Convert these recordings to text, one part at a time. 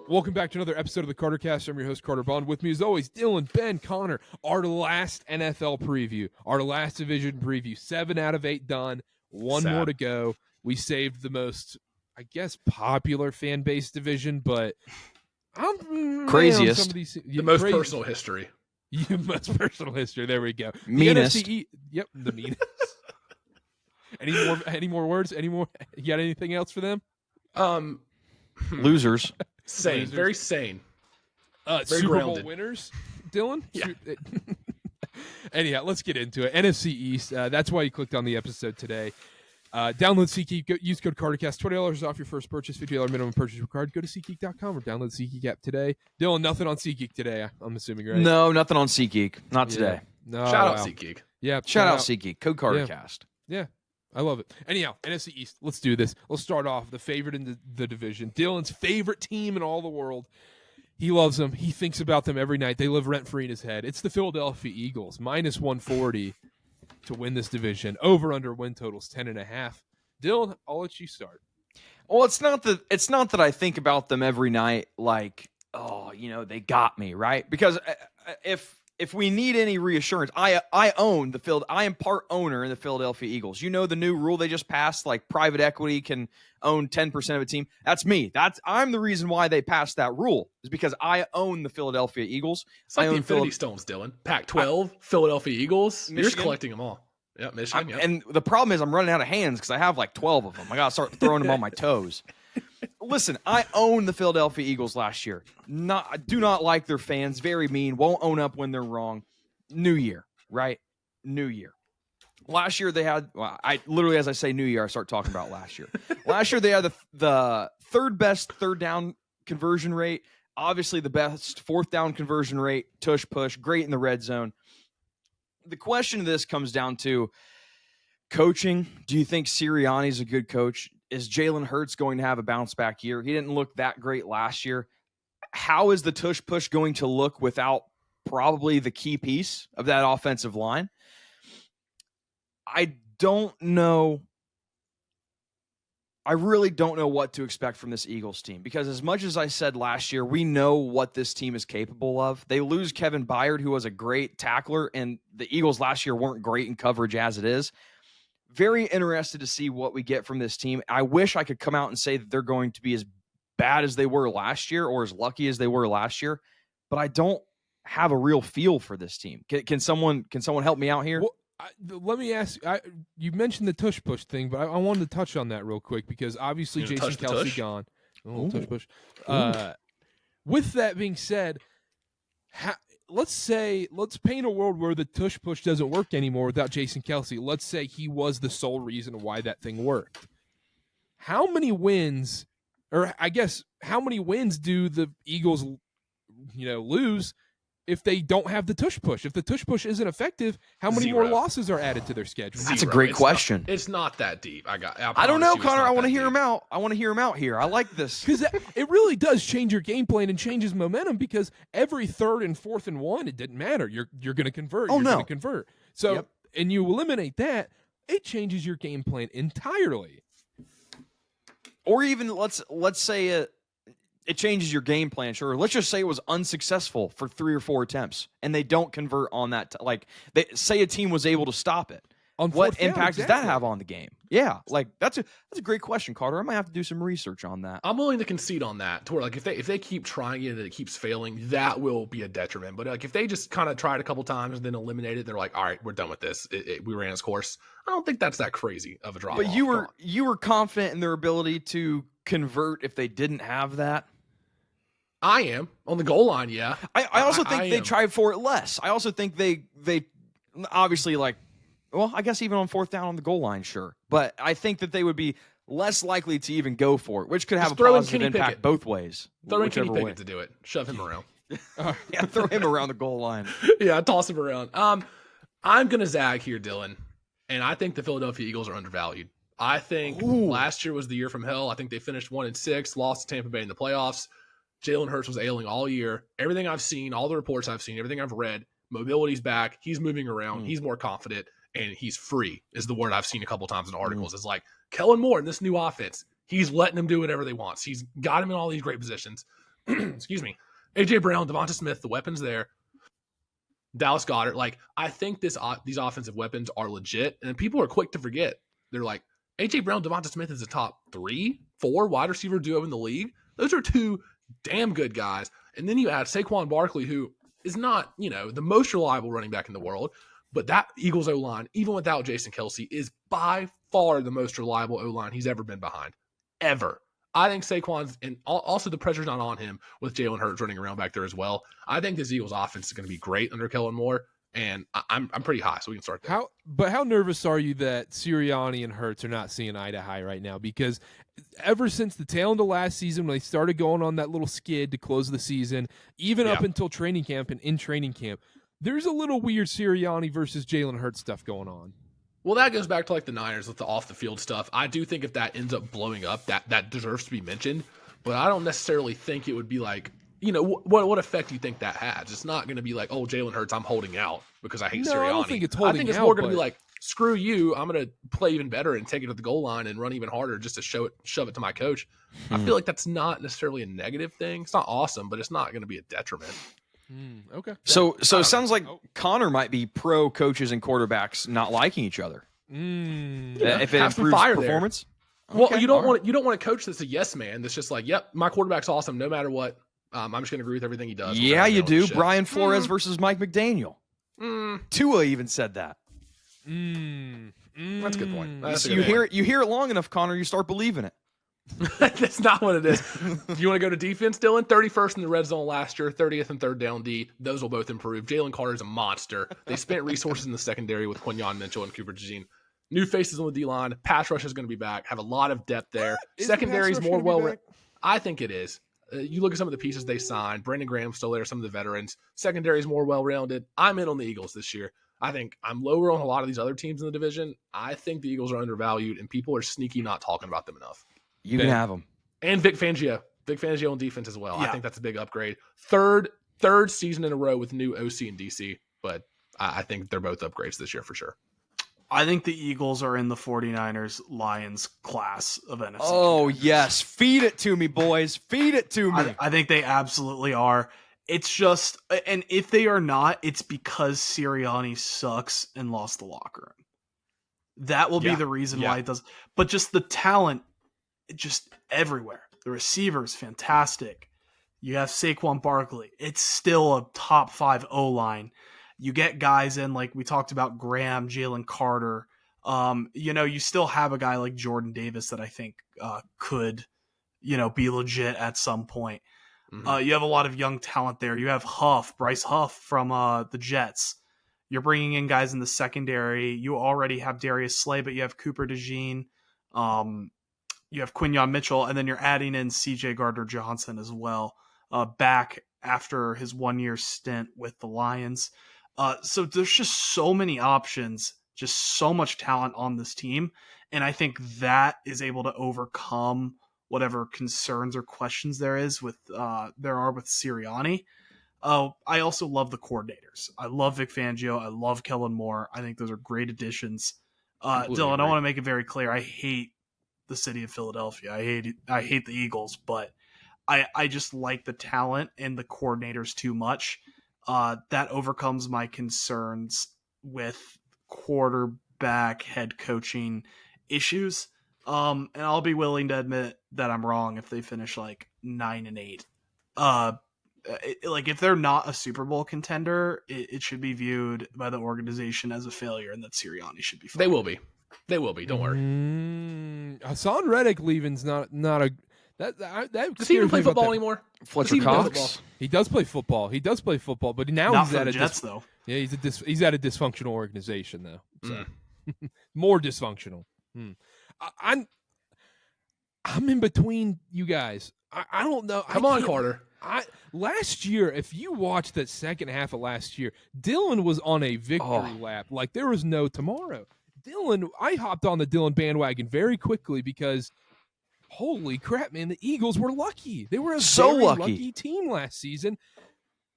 Welcome back to another episode of the Karter Cast. I'm your host, Karter Baughan. With me, as always, Dylan, Ben, Connor. Our last NFL preview, our last division preview. 7 out of 8 done. One more to go. We saved the most, I guess, popular fan base division, but I'm craziest. Some of these, the most personal history. Most personal history. There we go. Meanest. Yep, the meanest. Any more words? You got anything else for them? Losers. Sane. Losers. Very sane. Very Super grounded. Bowl winners, Dylan? Yeah. Anyhow, let's get into it. NFC East, that's why you clicked on the episode today. Download SeatGeek, use code KarterCast, $20 off your first purchase, $50 minimum purchase required. Go to SeatGeek.com or download the SeatGeek app today. Dylan, nothing on SeatGeek today, I'm assuming, right? No, nothing on SeatGeek. Not today. No, Shout out SeatGeek. Yeah, Shout out SeatGeek. Code KarterCast. Yeah. I love it. Anyhow, NFC East, let's do this. Let's start off the favorite in the division. Dylan's favorite team in all the world. He loves them. He thinks about them every night. They live rent-free in his head. It's the Philadelphia Eagles, minus 140 to win this division. Over-under win totals 10.5. Dylan, I'll let you start. Well, it's not that I think about them every night like, oh, they got me, right? Because if we need any reassurance, I am part owner in the Philadelphia Eagles. You know the new rule they just passed, like private equity can own 10% of a team. That's me. I'm the reason why they passed that rule, is because I own the Philadelphia Eagles. It's like the Infinity Stones, Dylan. Pac-12, Philadelphia Eagles. Michigan. You're just collecting them all. Yeah, Michigan. Yeah. And the problem is I'm running out of hands because I have like 12 of them. I got to start throwing them on my toes. Listen, I owned the Philadelphia Eagles last year. I do not like their fans. Very mean. Won't own up when they're wrong. New year, right? New year. Last year they had. I literally, as I say, New Year, I start talking about last year. Last year they had the third best third down conversion rate. Obviously the best fourth down conversion rate. Tush push. Great in the red zone. The question of this comes down to coaching. Do you think Sirianni's a good coach? Is Jalen Hurts going to have a bounce back year? He didn't look that great last year. How is the tush push going to look without probably the key piece of that offensive line? I don't know. I really don't know what to expect from this Eagles team, because as much as I said last year, we know what this team is capable of. They lose Kevin Byard, who was a great tackler, and the Eagles last year weren't great in coverage as it is. Very interested to see what we get from this team. I wish I could come out and say that they're going to be as bad as they were last year or as lucky as they were last year, but I don't have a real feel for this team. Can someone help me out here? Well, let me ask. You mentioned the tush push thing, but I wanted to touch on that real quick because obviously Jason Kelce gone. Oh, tush push. With that being said, let's paint a world where the tush push doesn't work anymore without Jason Kelce. Let's say he was the sole reason why that thing worked. How many wins do the Eagles, lose if they don't have the tush push? If the tush push isn't effective, how many more losses are added to their schedule? That's a great question. It's not that deep. I don't know, Connor. I want to hear him out. I want to hear him out here. I like this. Because it really does change your game plan and changes momentum, because every 3rd and 4th and 1, it didn't matter. You're going to convert. You're going to convert. So, and you eliminate that, it changes your game plan entirely. Or even let's say it changes your game plan. Sure. Let's just say it was unsuccessful for 3 or 4 attempts and they don't convert on that. They say a team was able to stop it. What impact does that have on the game? Yeah. That's a great question, Karter. I might have to do some research on that. I'm willing to concede on that. To where if they keep trying it and it keeps failing, that will be a detriment. But if they just kind of tried a couple times and then eliminate it, they're like, all right, we're done with this. We ran its course. I don't think that's that crazy of a drop. But you were confident in their ability to convert if they didn't have that. I am on the goal line. Yeah. I also think they tried for it less. I also think they obviously I guess even on 4th down on the goal line, sure. But I think that they would be less likely to even go for it, which could have a positive impact both ways. Throw in Kenny Pickett to do it. Shove him around. Yeah, throw him around the goal line. Yeah, toss him around. I'm going to zag here, Dylan, and I think the Philadelphia Eagles are undervalued. I think last year was the year from hell. I think they finished 1-6, lost to Tampa Bay in the playoffs. Jalen Hurts was ailing all year. Everything I've seen, all the reports I've seen, everything I've read, mobility's back. He's moving around. He's more confident, and he's free is the word I've seen a couple times in articles. It's like Kellen Moore in this new offense. He's letting them do whatever they want. He's got him in all these great positions. excuse me, AJ Brown, Devonta Smith, the weapons there. Dallas Goedert. Like, I think these offensive weapons are legit, and people are quick to forget. They're like, AJ Brown, Devonta Smith is a top 3, 4 wide receiver duo in the league. Those are 2 damn good guys. And then you add Saquon Barkley, who is not, the most reliable running back in the world, but that Eagles O-line, even without Jason Kelce, is by far the most reliable O-line he's ever been behind. Ever. I think Saquon's, and also the pressure's not on him with Jalen Hurts running around back there as well. I think this Eagles offense is going to be great under Kellen Moore, and I'm pretty high, so we can start there. How nervous are you that Sirianni and Hurts are not seeing eye to eye right now? Because ever since the tail end of last season, when they started going on that little skid to close the season, even up until training camp and in training camp, there's a little weird Sirianni versus Jalen Hurts stuff going on. Well, that goes back to like the Niners with the off-the-field stuff. I do think if that ends up blowing up, that deserves to be mentioned. But I don't necessarily think it would be like, what effect do you think that has? It's not going to be like, oh, Jalen Hurts, I'm holding out because I hate Sirianni. I don't think it's holding out. I think it's more going to be like, screw you, I'm going to play even better and take it to the goal line and run even harder just to shove it to my coach. I feel like that's not necessarily a negative thing. It's not awesome, but it's not going to be a detriment. Okay. So it sounds like Connor might be pro coaches and quarterbacks not liking each other. If it improves performance. Well, you don't want a coach that's a yes man. That's just like, yep, my quarterback's awesome no matter what. I'm just going to agree with everything he does. Yeah, you do. Brian Flores versus Mike McDaniel. Tua even said that. That's a good point. You hear it long enough, Connor, you start believing it. That's not what it is. Do you want to go to defense, Dylan? 31st in the red zone last year, 30th and third down D. Those will both improve. Jalen Karter is a monster. They spent resources in the secondary with Quinyon Mitchell and Cooper DeJean. New faces on the D-line. Pass rush is going to be back. Have a lot of depth there. Secondary is more well. I think it is. You look at some of the pieces they signed. Brandon Graham's still there. Some of the veterans. Secondary is more well-rounded. I'm in on the Eagles this year. I think I'm lower on a lot of these other teams in the division. I think the Eagles are undervalued, and people are sneaky not talking about them enough. You can have them. And Vic Fangio. Vic Fangio on defense as well. Yeah. I think that's a big upgrade. Third season in a row with new OC and DC, but I think they're both upgrades this year for sure. I think the Eagles are in the 49ers-Lions class of NFC. Oh, contenders. yes. Feed it to me, boys. Feed it to me. I think they absolutely are. It's just, and if they are not, it's because Sirianni sucks and lost the locker room. That will be the reason why it does. But just the talent, just everywhere. The receivers, fantastic. You have Saquon Barkley. It's still a top 5 O-line. You get guys in, like we talked about, Graham, Jalen Karter. You still have a guy like Jordan Davis that I think could, be legit at some point. You have a lot of young talent there. You have Bryce Huff from the Jets. You're bringing in guys in the secondary. You already have Darius Slay, but you have Cooper DeJean. You have Quinyon Mitchell, and then you're adding in C.J. Gardner-Johnson as well, back after his 1-year stint with the Lions. So there's just so many options, just so much talent on this team, and I think that is able to overcome whatever concerns or questions there are with Sirianni. I also love the coordinators. I love Vic Fangio. I love Kellen Moore. I think those are great additions. Dylan, I want to make it very clear. I hate the city of Philadelphia. I hate the Eagles, but I just like the talent and the coordinators too much. That overcomes my concerns with quarterback head coaching issues. And I'll be willing to admit that I'm wrong if they finish like 9-8. If they're not a Super Bowl contender, it should be viewed by the organization as a failure, and that Sirianni should be fired. They will be. Don't worry. Hassan Reddick leaving's not a that does he even play football anymore? Fletcher Cox. He does play football. But now not he's for at the a Jets though. Yeah, he's at a dysfunctional organization though. So. More dysfunctional. I'm in between you guys. I don't know. Come on, Karter. Last year, if you watched that second half of last year, Dylan was on a victory lap. Like there was no tomorrow. I hopped on the Dylan bandwagon very quickly because holy crap, man, the Eagles were lucky. They were a very lucky team last season.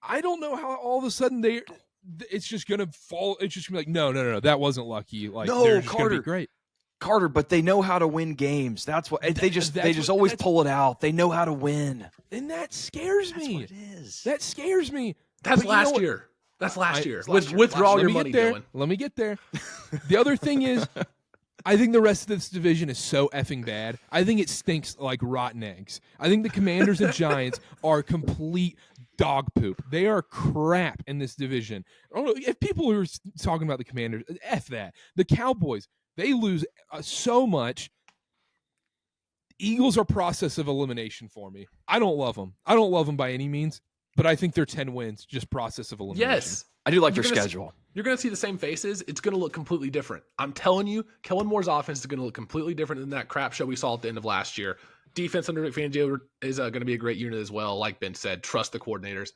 I don't know how all of a sudden it's just going to fall. It's just going to be like, no, that wasn't lucky. Like, no, they're just going to Karter. be great. Karter, but they know how to win games. That's what they just always pull it out. They know how to win, and that scares me. That's what it is. That scares me. That's last year. That's last year. Withdraw your money, Dylan. Let me get there. The other thing is, I think the rest of this division is so effing bad. I think it stinks like rotten eggs. I think the Commanders and Giants are complete dog poop. They are crap in this division. I don't know if people are talking about the Commanders. F that. The Cowboys, they lose so much. Eagles are process of elimination for me. I don't love them. I don't love them by any means. But I think they're 10 wins, just process of elimination. Yes. I do like their schedule. You're going to see the same faces. It's going to look completely different. I'm telling you, Kellen Moore's offense is going to look completely different than that crap show we saw at the end of last year. Defense under McFangio is going to be a great unit as well. Like Ben said, trust the coordinators.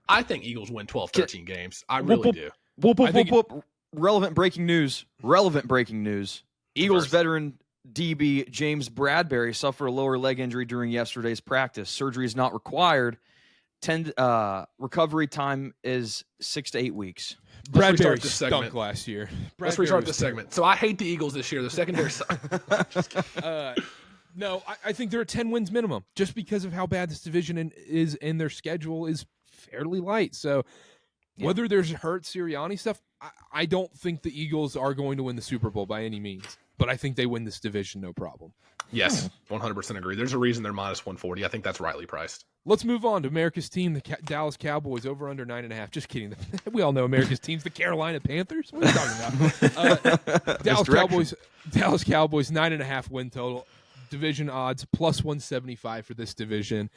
I think Eagles win 12, 13 games. I really do. Relevant breaking news. Eagles veteran DB James Bradbury suffered a lower leg injury during yesterday's practice. Surgery is not required. Recovery time is 6 to 8 weeks. Bradbury stunk last year. Let's restart this segment. So I hate the Eagles this year. The secondary No, I think they're at 10 wins minimum just because of how bad this division is and their schedule is fairly light. So whether there's Hurt Sirianni stuff, I don't think the Eagles are going to win the Super Bowl by any means. But I think they win this division, no problem. Yes, 100% agree. There's a reason they're minus 140. I think that's rightly priced. Let's move on to America's team, the Dallas Cowboys, over under 9.5. Just kidding. We all know America's team's the Carolina Panthers. What are you talking about? Dallas Cowboys, 9.5 win total. Division odds, plus 175 for this division.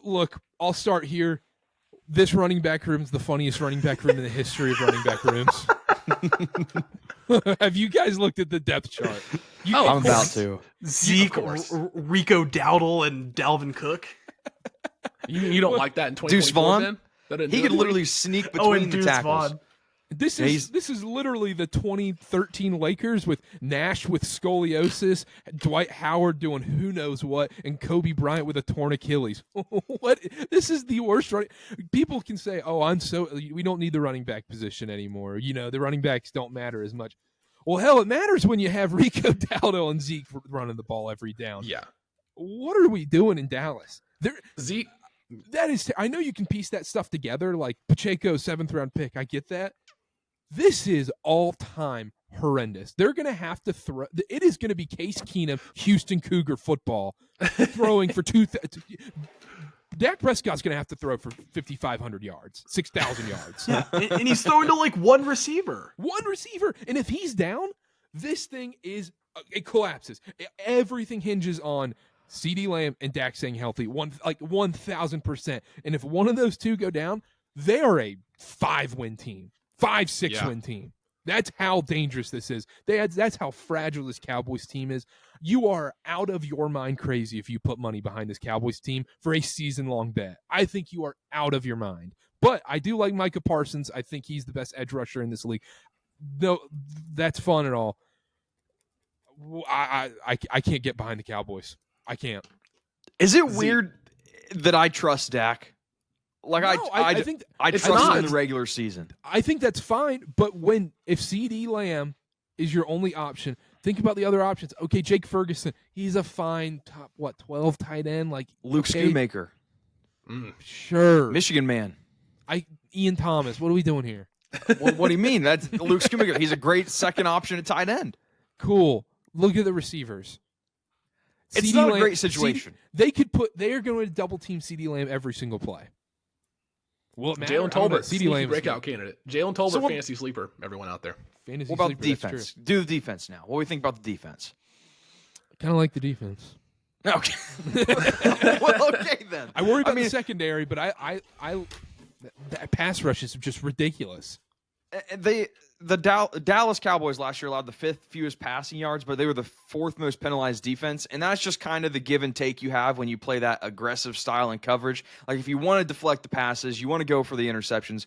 Look, I'll start here. This running back room is the funniest running back room in the history of running back rooms. Have you guys looked at the depth chart? I'm about to. Zeke, Rico Dowdle, and Dalvin Cook. You don't like that in 2024, Deuce Vaughn? Ben? He could literally sneak between the tackles. Vaughn. This is literally the 2013 Lakers with Nash with scoliosis, Dwight Howard doing who knows what, and Kobe Bryant with a torn Achilles. What? This is the worst running. People can say, "Oh, we don't need the running back position anymore." You know, the running backs don't matter as much. Well, hell, it matters when you have Rico Dowdle and Zeke running the ball every down. Yeah. What are we doing in Dallas? Zeke. That is. I know you can piece that stuff together, like Pacheco 7th round pick. I get that. This is all-time horrendous. They're going to have to throw. It is going to be Case Keenum, Houston Cougar football, throwing for Dak Prescott's going to have to throw for 5,500 yards, 6,000 yards. Yeah, and he's throwing to like one receiver. And if he's down, this thing it collapses. Everything hinges on CeeDee Lamb and Dak staying healthy, 1,000%. And if one of those two go down, they are a 5-win team. 5-6-win team. That's how dangerous this is. That's how fragile this Cowboys team is. You are out of your mind crazy if you put money behind this Cowboys team for a season-long bet. I think you are out of your mind. But I do like Micah Parsons. I think he's the best edge rusher in this league. No, that's fun and all. I can't get behind the Cowboys. I can't. Is it weird that I trust Dak? Like no, I think I trust him in the regular season. I think that's fine, but if CeeDee Lamb is your only option, think about the other options. Okay, Jake Ferguson, he's a fine top 12 tight end, like Luke Schoonmaker. Sure. Michigan man. Ian Thomas. What are we doing here? What do you mean? That's Luke Schoonmaker. He's a great second option at tight end. Cool. Look at the receivers. It's not a great situation. They are going to double team CeeDee Lamb every single play. Will it matter? Jalen Tolbert, CeeDee Lamb breakout candidate. Jalen Tolbert, fantasy sleeper. Everyone out there. What about the defense? Do the defense now. What do we think about the defense? Kind of like the defense. Okay. Well, okay then. I worry about the secondary, but that pass rush is just ridiculous. The Dallas Cowboys last year allowed the 5th fewest passing yards, but they were the 4th most penalized defense, and that's just kind of the give and take you have when you play that aggressive style and coverage. Like if you want to deflect the passes, you want to go for the interceptions.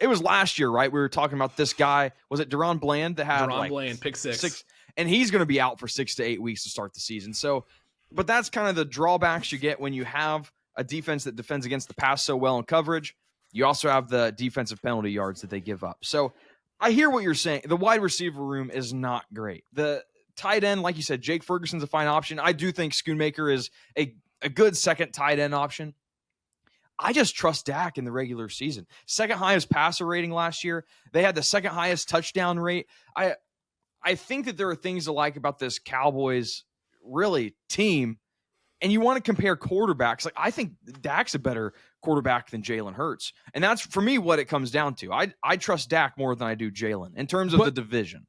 It was last year, right? We were talking about this guy. Was it Deron Bland that had Bland, pick 6, and he's going to be out for 6 to 8 weeks to start the season. So, but that's kind of the drawbacks you get when you have a defense that defends against the pass so well in coverage. You also have the defensive penalty yards that they give up. So I hear what you're saying. The wide receiver room is not great. The tight end, like you said, Jake Ferguson's a fine option. I do think Schoonmaker is a good second tight end option. I just trust Dak in the regular season. Second highest passer rating last year. They had the second highest touchdown rate. I think that there are things to like about this Cowboys really team. And you want to compare quarterbacks. Like, I think Dak's a better quarterback than Jalen Hurts. And that's, for me, what it comes down to. I trust Dak more than I do Jalen in terms of the division.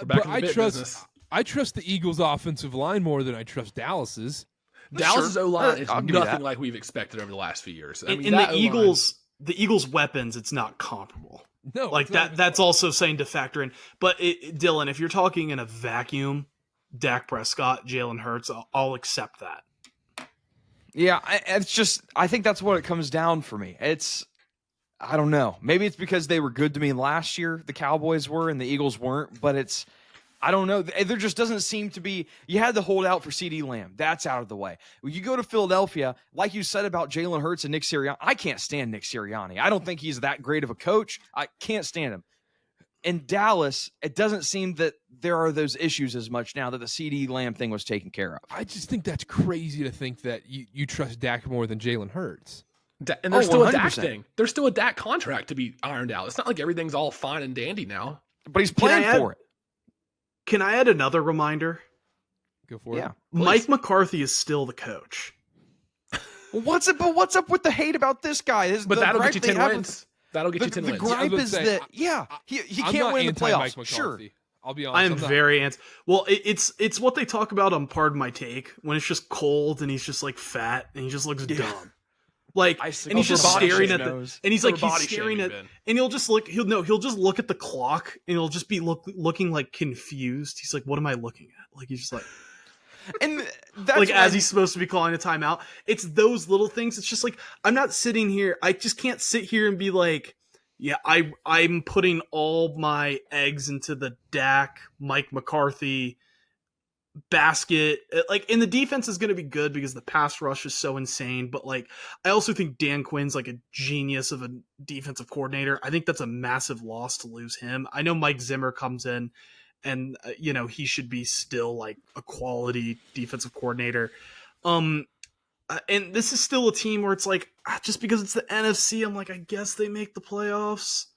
But I trust the Eagles' offensive line more than I trust Dallas's. Dallas's O-line is nothing like we've expected over the last few years. I mean, in the Eagles' weapons, it's not comparable. No, like that. That's also saying to factor in. But Dylan, if you're talking in a vacuum, Dak Prescott, Jalen Hurts, I'll accept that. Yeah, I think that's what it comes down for me. I don't know. Maybe it's because they were good to me last year, the Cowboys were, and the Eagles weren't, but I don't know. There just doesn't seem to be. You had to hold out for CeeDee Lamb. That's out of the way. When you go to Philadelphia, like you said about Jalen Hurts and Nick Sirianni, I can't stand Nick Sirianni. I don't think he's that great of a coach. I can't stand him. In Dallas, it doesn't seem that there are those issues as much now that the CeeDee Lamb thing was taken care of. I just think that's crazy to think that you trust Dak more than Jalen Hurts. And there's still 100%. A Dak thing. There's still a Dak contract to be ironed out. It's not like everything's all fine and dandy now. But he's playing for it. Can I add another reminder? Go for it. Mike McCarthy is still the coach. What's up with the hate about this guy? That'll get you 10 wins. That'll get you 10 wins. The gripe is that, he can't win the playoffs. Sure. I'll be honest. I'm very anti. Well, it's what they talk about on Pardon My Take when it's just cold and he's just like fat and he just looks dumb. Like, and he's just staring at and he's like he's staring at, and he'll just look at the clock and he'll just be looking like confused. He's like, what am I looking at? Like, he's just like, and that's like as he's supposed to be calling a timeout. It's those little things. It's just like, I'm not sitting here. I just can't sit here and be like, yeah, I'm putting all my eggs into the Dak, Mike McCarthy basket. Like, and the defense is going to be good because the pass rush is so insane. But like, I also think Dan Quinn's like a genius of a defensive coordinator. I think that's a massive loss to lose him. I know Mike Zimmer comes in and he should be still like a quality defensive coordinator. And this is still a team where it's like, just because it's the NFC, I'm like, I guess they make the playoffs.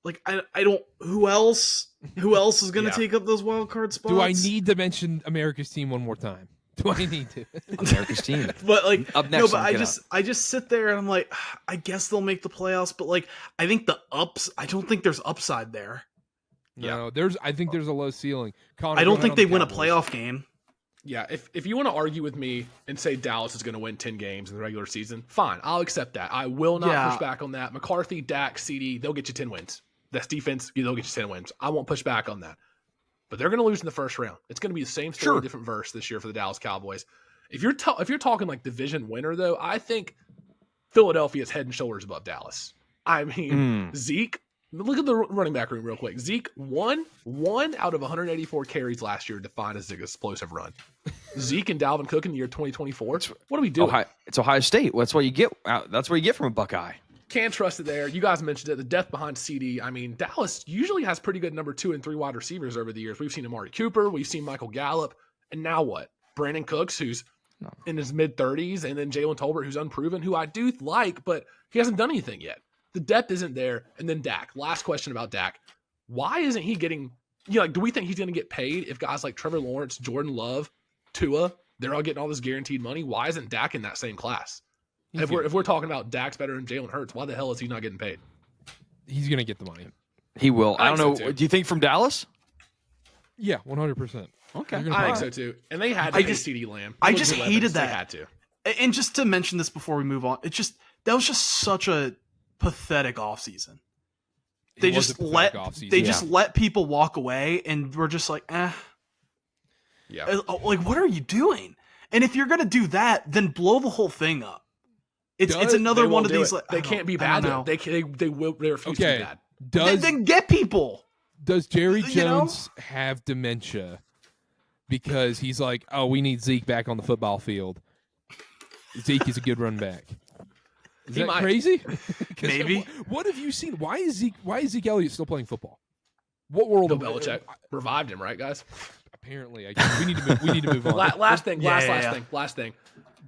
Like, I don't. Who else is going to take up those wild card spots? Do I need to mention America's team one more time? Do I need to? America's team. But like, up next, no. But I just sit there and I'm like, I guess they'll make the playoffs. But like, I think I don't think there's upside there. No, I think there's a low ceiling. Connor, I don't think they win a playoff game. Yeah, if you want to argue with me and say Dallas is going to win 10 games in the regular season, fine, I'll accept that. I will not push back on that. McCarthy, Dak, CD, they'll get you 10 wins. That's defense, they'll get you 10 wins. I won't push back on that. But they're going to lose in the first round. It's going to be the same story, different verse this year for the Dallas Cowboys. If you're talking like division winner, though, I think Philadelphia is head and shoulders above Dallas. I mean, Zeke, look at the running back room real quick. Zeke, one out of 184 carries last year defined as an explosive run. Zeke and Dalvin Cook in the year 2024. What are we doing? It's Ohio State. That's what you get. That's what you get from a Buckeye. Can't trust it there. You guys mentioned it. The depth behind CD. I mean, Dallas usually has pretty good number 2 and 3 wide receivers over the years. We've seen Amari Cooper. We've seen Michael Gallup. And now what? Brandon Cooks, who's in his mid-30s, and then Jalen Tolbert, who's unproven, who I do like, but he hasn't done anything yet. The depth isn't there. And then Dak. Last question about Dak. Why isn't he getting – do we think he's going to get paid if guys like Trevor Lawrence, Jordan Love, Tua, they're all getting all this guaranteed money? Why isn't Dak in that same class? If we're talking about Dak's better than Jalen Hurts, why the hell is he not getting paid? He's going to get the money. He will. I don't know. Do you think from Dallas? Yeah, 100%. Okay. I think so too. And they had to pay CeeDee Lamb. I just hated that. They had to. And just to mention this before we move on, that was just such a pathetic offseason. They just let people walk away and we're just like, eh. Yeah. Like, what are you doing? And if you're going to do that, then blow the whole thing up. It's another one of these. Like, they can't be bad though. They refuse to be bad. Then get people. Does Jerry Jones have dementia? Because he's like, oh, we need Zeke back on the football field. Zeke is a good run back. Is that crazy? Maybe. What have you seen? Why is Zeke Elliott still playing football? What world? Bill Belichick revived him, right, guys? Apparently, we need to move on. Last thing.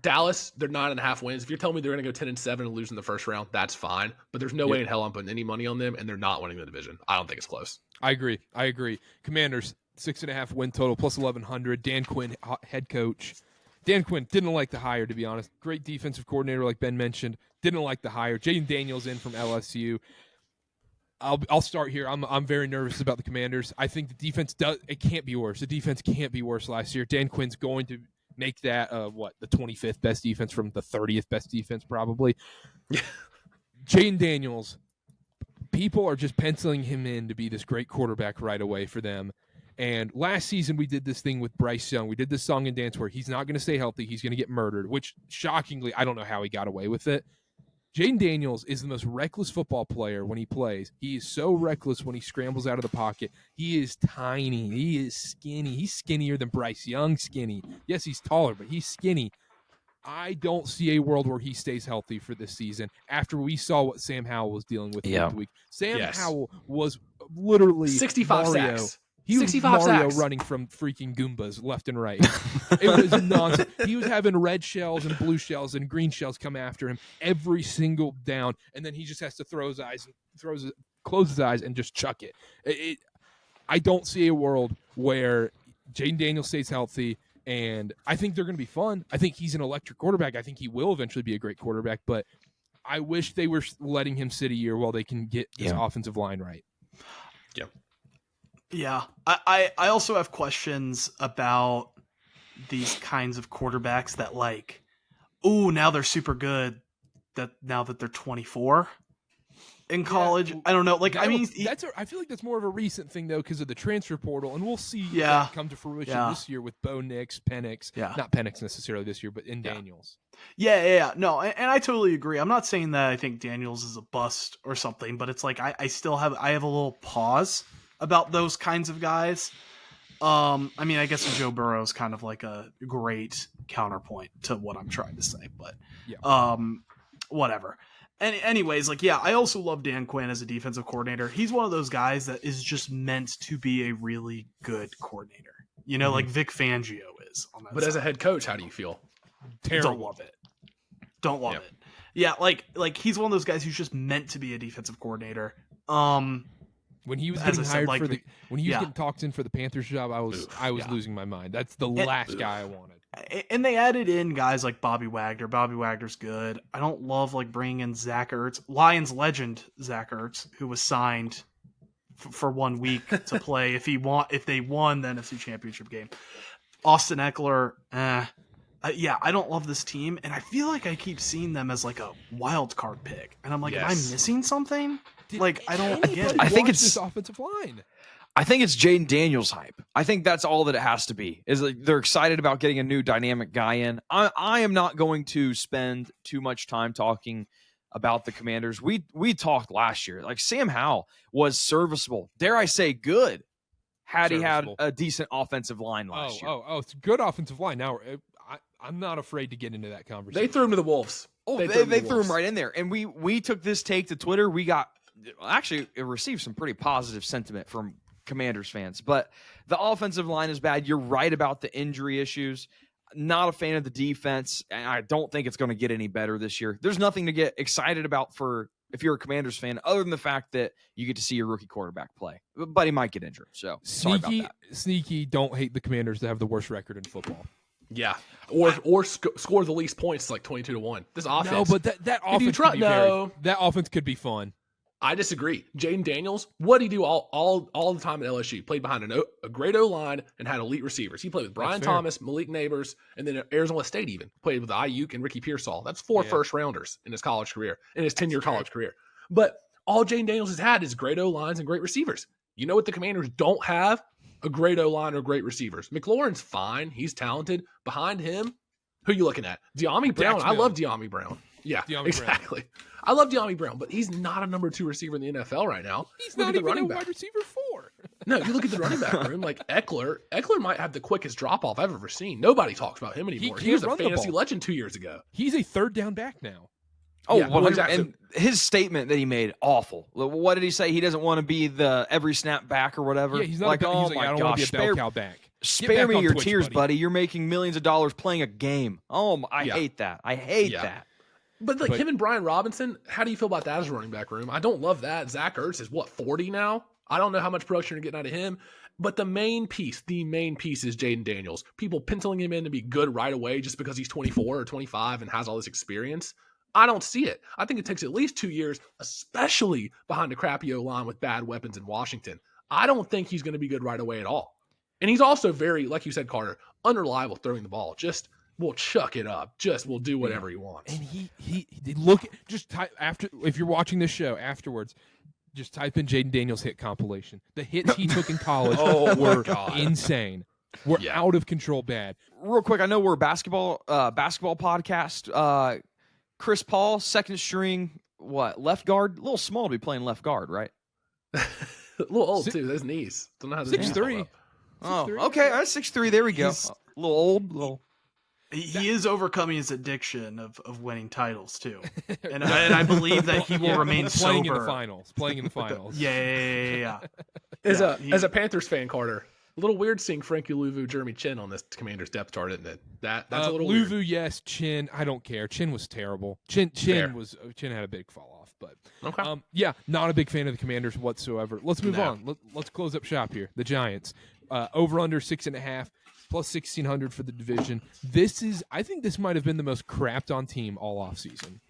Dallas, they're 9.5 wins. If you're telling me they're going to go 10-7 and lose in the first round, that's fine. But there's no way in hell I'm putting any money on them, and they're not winning the division. I don't think it's close. I agree. Commanders 6.5 win total plus 1,100. Dan Quinn, head coach. Dan Quinn didn't like the hire, to be honest. Great defensive coordinator, like Ben mentioned. Didn't like the hire. Jayden Daniels in from LSU. I'll start here. I'm very nervous about the Commanders. I think the defense it can't be worse. The defense can't be worse last year. Dan Quinn's going to make that the 25th best defense from the 30th best defense probably. Jayden Daniels, people are just penciling him in to be this great quarterback right away for them. And last season we did this thing with Bryce Young. We did this song and dance where he's not going to stay healthy. He's going to get murdered, which shockingly, I don't know how he got away with it. Jayden Daniels is the most reckless football player when he plays. He is so reckless when he scrambles out of the pocket. He is tiny. He is skinny. He's skinnier than Bryce Young skinny. Yes, he's taller, but he's skinny. I don't see a world where he stays healthy for this season after we saw what Sam Howell was dealing with week to week. Sam Howell was literally 65 Mario. sacks. He was 65 Mario sacks. running from freaking Goombas left and right. It was nonsense. He was having red shells and blue shells and green shells come after him every single down, and then he just has to close his eyes and just chuck it. I don't see a world where Jayden Daniels stays healthy, and I think they're going to be fun. I think he's an electric quarterback. I think he will eventually be a great quarterback, but I wish they were letting him sit a year while they can get his offensive line right. Yeah. Yeah, I also have questions about these kinds of quarterbacks that now they're super good now that they're 24 in college. I don't know. I feel like that's more of a recent thing though because of the transfer portal, and we'll see that come to fruition this year with Bo Nix, Penix. Not Penix necessarily this year, but in Daniels. Yeah. No, and I totally agree. I'm not saying that I think Daniels is a bust or something, but it's like I still have a little pause about those kinds of guys. I mean, I guess Joe Burrow is kind of like a great counterpoint to what I'm trying to say, but whatever. And anyways, I also love Dan Quinn as a defensive coordinator. He's one of those guys that is just meant to be a really good coordinator. You know, like Vic Fangio is on that But side. as a head coach, how do you feel? Terrible. Don't love it. Yeah, like he's one of those guys who's just meant to be a defensive coordinator. When he was getting hired when he was getting talked in for the Panthers job, I was losing my mind. That's the last guy I wanted. And they added in guys like Bobby Wagner. Bobby Wagner's good. I don't love bringing in Zach Ertz, Lions legend Zach Ertz, who was signed for 1 week to play if they won the NFC Championship game. Austin Eckler, I don't love this team, and I feel like I keep seeing them as a wild card pick, and I'm like, am I missing something? I don't get it. I think it's this offensive line. I think it's Jayden Daniels hype. I think that's all that it has to be. Is they're excited about getting a new dynamic guy in. I am not going to spend too much time talking about the Commanders. We talked last year. Sam Howell was serviceable. Dare I say good? Had he had a decent offensive line last year. It's a good offensive line. Now I'm not afraid to get into that conversation. They threw him to the Wolves. They threw him right in there. And we took this take to Twitter. We got it received some pretty positive sentiment from Commanders fans, but the offensive line is bad. You're right about the injury issues. Not a fan of the defense, and I don't think it's going to get any better this year. There's nothing to get excited about if you're a Commanders fan, other than the fact that you get to see your rookie quarterback play, but he might get injured. So sneaky. Don't hate the Commanders to have the worst record in football. Yeah, or score the least points, 22-1. This offense. No, but that offense that offense could be fun. I disagree. Jayden Daniels, what did he do all the time at LSU? Played behind a great O-line and had elite receivers. He played with Brian Thomas, Malik Neighbors, and then Arizona State even. Played with Ayuk and Ricky Pearsall. That's 4 first-rounders in his college career, in his 10-year college career. But all Jayden Daniels has had is great O-lines and great receivers. You know what the Commanders don't have? A great O-line or great receivers. McLaurin's fine. He's talented. Behind him, who are you looking at? De'Ami Brown. I love De'Ami Brown. Yeah, exactly. I love De'Ami Brown, but he's not a number 2 receiver in the NFL right now. He's not even a wide receiver 4. No, you look at the running back room, Eckler. Eckler might have the quickest drop-off I've ever seen. Nobody talks about him anymore. He was a fantasy legend 2 years ago. He's a third down back now. Oh, yeah, well, exactly. And his statement that he made, awful. What did he say? He doesn't want to be the every snap back or whatever. Yeah, he's not. I don't want to be a bell cow back. Spare me your Twitch, tears, buddy. You're making millions of dollars playing a game. Oh, I hate that. I hate that. But him and Brian Robinson, how do you feel about that as a running back room? I don't love that. Zach Ertz is 40 now? I don't know how much production you're getting out of him. But the main piece is Jayden Daniels. People penciling him in to be good right away just because he's 24 or 25 and has all this experience. I don't see it. I think it takes at least 2 years, especially behind a crappy O-line with bad weapons in Washington. I don't think he's going to be good right away at all. And he's also very, like you said, Karter, unreliable throwing the ball. Just will chuck it up. Just will do whatever he wants. And he look, just type after, if you're watching this show afterwards, just type in Jayden Daniels hit compilation. The hits he took in college were insane. We're out of control bad. Real quick, I know we're a basketball podcast. Chris Paul, second string, left guard? A little small to be playing left guard, right? A little old, too. Those knees. Don't know how 6'3". Oh, okay. 6'3". There we go. A little old. He is overcoming his addiction of winning titles, too. And I believe that he will remain sober. Playing in the finals. Yeah. As a Panthers fan, Karter, a little weird seeing Frankie Louvu, Jeremy Chin on this Commander's depth chart, isn't it? That's a little Louvu, weird. yes. Chin, I don't care. Chin was terrible. Chin had a big fall off, but okay. Not a big fan of the Commanders whatsoever. Let's move on. Let's close up shop here. The Giants, over under 6.5. Plus 1,600 for the division. I think this might have been the most crapped on team all offseason,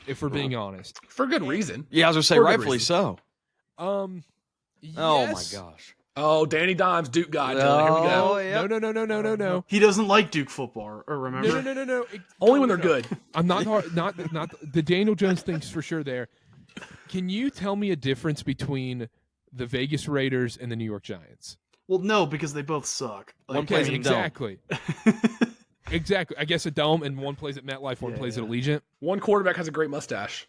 if we're being honest. For good reason. Yeah, I was going to say, rightfully so. Yes. Oh, my gosh. Oh, Danny Dimes, Duke guy. Here we go. No. He doesn't like Duke football, remember? No. Only when they're good. I'm not the Daniel Jones thing's for sure there. Can you tell me a difference between the Vegas Raiders and the New York Giants? Well, no, because they both suck. One plays at exactly. Exactly. I guess a dome, and one plays at MetLife, one plays at Allegiant. One quarterback has a great mustache.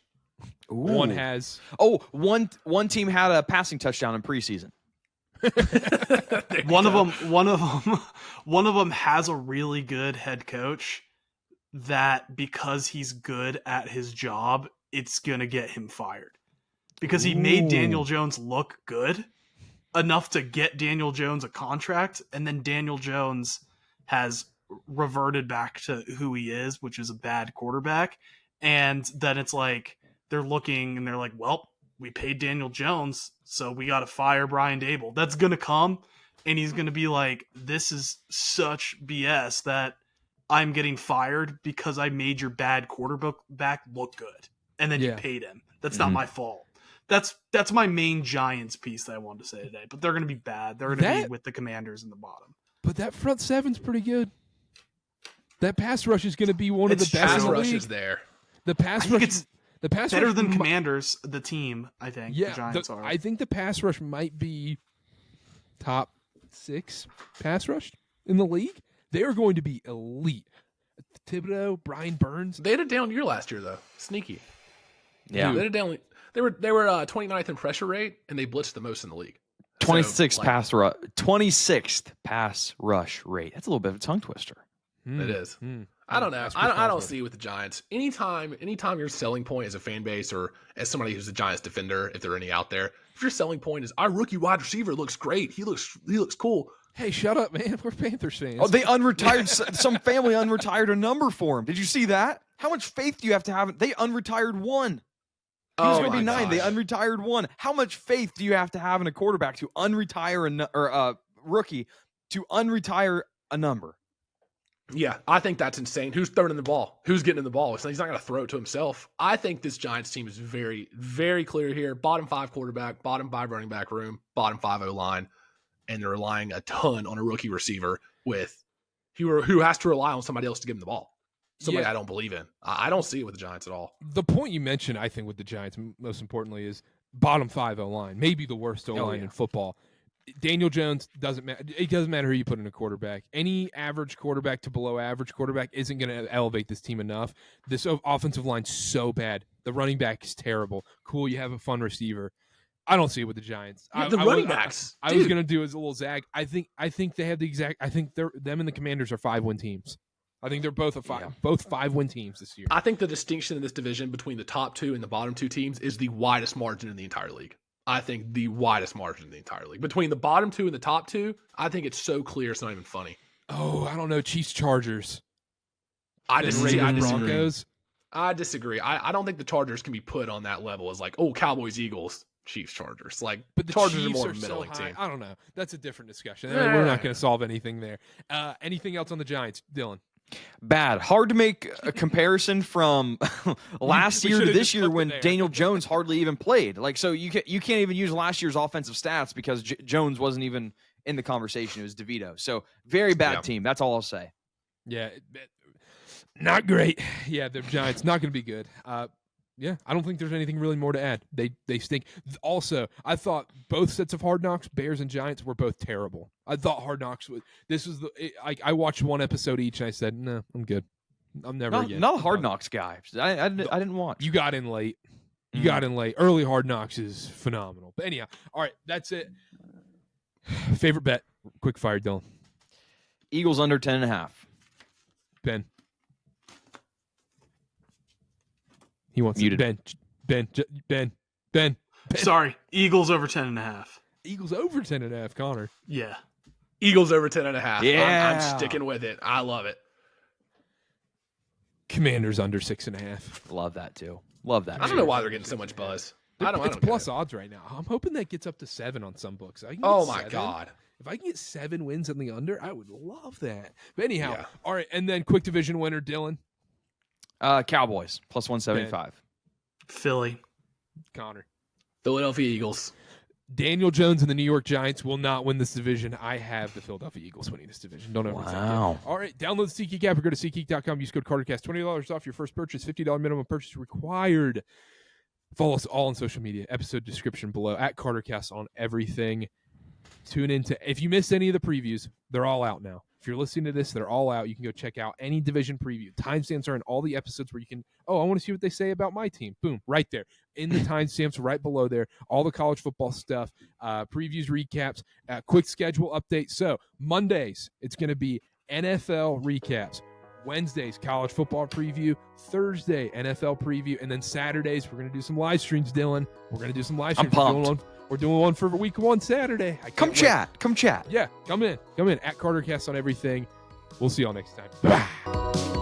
Ooh. One has. Oh, one team had a passing touchdown in preseason. One of them has a really good head coach that because he's good at his job, it's gonna get him fired because he made Daniel Jones look good enough to get Daniel Jones a contract, and then Daniel Jones has reverted back to who he is, which is a bad quarterback. And then it's like they're looking and they're like, well, we paid Daniel Jones, so we got to fire Brian Dable. That's going to come, and he's going to be like, this is such BS that I'm getting fired because I made your bad quarterback look good, and then you paid him. That's not my fault. That's my main Giants piece that I wanted to say today. But they're going to be bad. They're going to be with the Commanders in the bottom. But that front seven's pretty good. That pass rush is going to be one of the best in the league. Pass rush is there. The pass rush is better than Commanders, the team, I think. Yeah, the Giants are. I think the pass rush might be top 6 pass rush in the league. They are going to be elite. Thibodeau, Brian Burns. They had a down year last year, though. Sneaky. Yeah. They had a down. They were 29th in pressure rate, and they blitzed the most in the league. 26th pass rush. 26th pass rush rate. That's a little bit of a tongue twister. It is. I don't know. I don't see it with the Giants. Anytime your selling point as a fan base or as somebody who's a Giants defender, if there are any out there, if your selling point is our rookie wide receiver looks great, he looks cool. Hey, shut up, man. We're Panthers fans. Oh, they unretired. Some family unretired a number for him. Did you see that? How much faith do you have to have? They unretired one. He was going to be 9. They unretired 1. How much faith do you have to have in a quarterback to unretire a rookie to unretire a number? Yeah, I think that's insane. Who's throwing in the ball? Who's getting in the ball? He's not going to throw it to himself. I think this Giants team is very, very clear here. Bottom 5 quarterback, bottom 5 running back room, bottom 5 O-line, and they're relying a ton on a rookie receiver who has to rely on somebody else to give him the ball. Somebody I don't believe in. I don't see it with the Giants at all. The point you mentioned, I think, with the Giants, most importantly, is bottom 5 O-line. Maybe the worst O-line in football. Daniel Jones doesn't matter. It doesn't matter who you put in a quarterback. Any average quarterback to below average quarterback isn't going to elevate this team enough. This offensive line's so bad. The running back is terrible. Cool, you have a fun receiver. I don't see it with the Giants. The running backs. I was going to do as a little zag. I think they have the exact. I think them and the Commanders are 5-win teams. I think they're both both 5-win teams this year. I think the distinction in this division between the top 2 and the bottom 2 teams is the widest margin in the entire league. I think, the widest margin in the entire league. Between the bottom two and the top two, I think it's so clear it's not even funny. Oh, I don't know. Chiefs, Chargers. I disagree. Broncos. I disagree. I don't think the Chargers can be put on that level as like, oh, Cowboys, Eagles, Chiefs, Chargers. Like, but the Chargers Chiefs are more are of a middling so high. team. I don't know. That's a different discussion. We're not going to solve anything there. Anything else on the Giants, Dylan? Bad. Hard to make a comparison from last year to this year when Daniel Jones hardly even played. Like, so you can't even use last year's offensive stats because Jones wasn't even in the conversation. It was DeVito. So very bad team. That's all I'll say. Yeah, not great. Yeah, the Giants not going to be good. Yeah, I don't think there's anything really more to add. They stink. Also, I thought both sets of Hard Knocks, Bears and Giants, were both terrible. I thought Hard Knocks was. I watched one episode each, and I said, no, I'm good. I'm never again. Not a Hard Knocks guy. I didn't watch. You got in late. You got in late. Early Hard Knocks is phenomenal. But anyhow, all right, that's it. Favorite bet? Quick fire, Dylan. Eagles under 10.5. Ben. He wants muted. Ben. Sorry, Eagles over 10.5. Eagles over 10.5, Connor. Yeah. Eagles over 10.5. Yeah. I'm sticking with it. I love it. Commanders under 6.5. Love that too. Love that. I don't know why they're getting so much buzz. It's plus odds right now. I'm hoping that gets up to 7 on some books. Oh my God. If I can get 7 wins on the under, I would love that. But anyhow, all right, and then quick division winner, Dylan. Cowboys plus 175. Philly. Connor. Philadelphia Eagles. Daniel Jones and the New York Giants will not win this division. I have the Philadelphia Eagles winning this division. Don't ever think it. All right, download the SeatGeek app or go to SeatGeek.com. Use code CarterCast. $20 off your first purchase. $50 minimum purchase required. Follow us all on social media. Episode description below. At CarterCast on everything. Tune into. If you missed any of the previews, they're all out now. If you're listening to this, they're all out. You can go check out any division preview. Timestamps are in all the episodes where you can, I want to see what they say about my team. Boom, right there. In the timestamps right below there. All the college football stuff, previews, recaps, quick schedule update. So Mondays, it's going to be NFL recaps. Wednesdays, college football preview. Thursday, NFL preview. And then Saturdays, we're going to do some live streams, Dylan. We're going to do some live streams. I'm pumped. We're doing one for week 1 Saturday. Come chat. Yeah, come in. At CarterCast on everything. We'll see y'all next time. Bye.